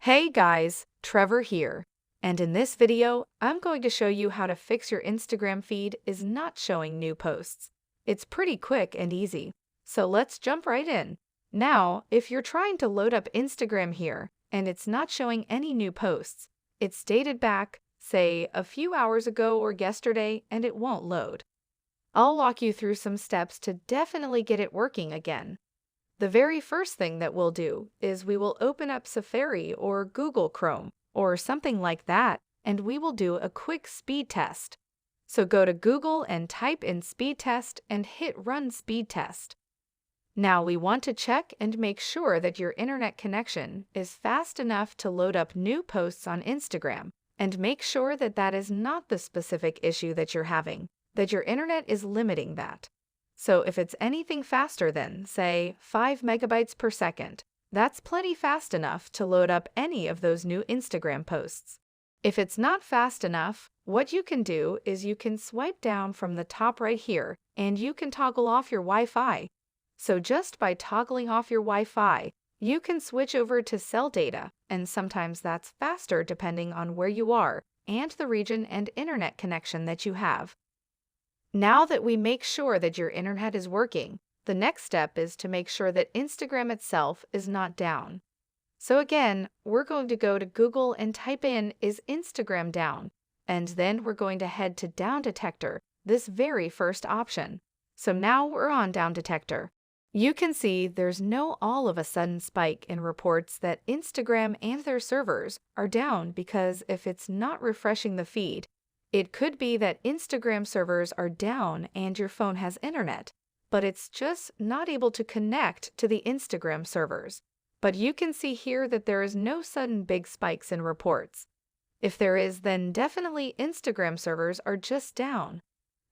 Hey guys, Trevor here. And in this video, I'm going to show you how to fix your Instagram feed is not showing new posts. It's pretty quick and easy. So let's jump right in. Now, if you're trying to load up Instagram here and it's not showing any new posts, it's dated back, say, a few hours ago or yesterday, and it won't load. I'll walk you through some steps to definitely get it working again. The very first thing that we'll do is we will open up Safari or Google Chrome or something like that, and we will do a quick speed test. So go to Google and type in speed test and hit run speed test. Now we want to check and make sure that your internet connection is fast enough to load up new posts on Instagram, and make sure that that is not the specific issue that you're having, that your internet is limiting that. So if it's anything faster than, say, 5 megabytes per second, that's plenty fast enough to load up any of those new Instagram posts. If it's not fast enough, what you can do is you can swipe down from the top right here and you can toggle off your Wi-Fi. So just by toggling off your Wi-Fi, you can switch over to cell data, and sometimes that's faster depending on where you are and the region and internet connection that you have. Now that we make sure that your internet is working, the next step is to make sure that Instagram itself is not down. So again, we're going to go to Google and type in "is Instagram down?" and then we're going to head to Down Detector, this very first option. So now we're on Down Detector. You can see there's no all of a sudden spike in reports that Instagram and their servers are down, because if it's not refreshing the feed, it could be that Instagram servers are down and your phone has internet, but it's just not able to connect to the Instagram servers. But you can see here that there is no sudden big spikes in reports. If there is, then definitely Instagram servers are just down.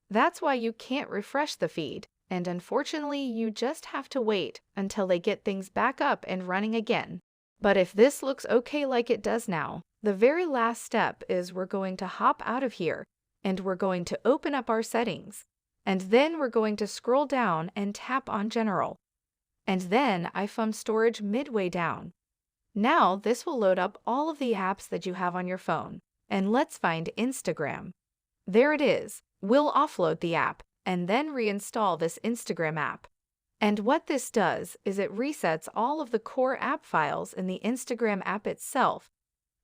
That's why you can't refresh the feed, and unfortunately you just have to wait until they get things back up and running again. But if this looks okay like it does now, the very last step is we're going to hop out of here and we're going to open up our settings. And then we're going to scroll down and tap on General. And then iPhone storage midway down. Now this will load up all of the apps that you have on your phone. And let's find Instagram. There it is. We'll offload the app and then reinstall this Instagram app. And what this does is it resets all of the core app files in the Instagram app itself.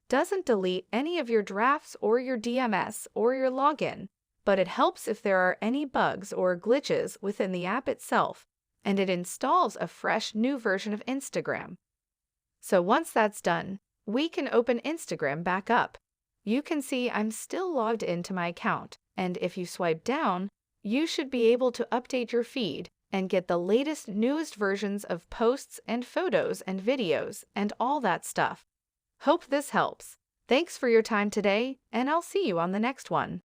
Doesn't delete any of your drafts or your DMS or your login, but it helps if there are any bugs or glitches within the app itself, and it installs a fresh new version of Instagram. So once that's done, we can open Instagram back up. You can see I'm still logged into my account, and if you swipe down, you should be able to update your feed and get the latest, newest versions of posts and photos and videos and all that stuff. Hope this helps. Thanks for your time today, and I'll see you on the next one.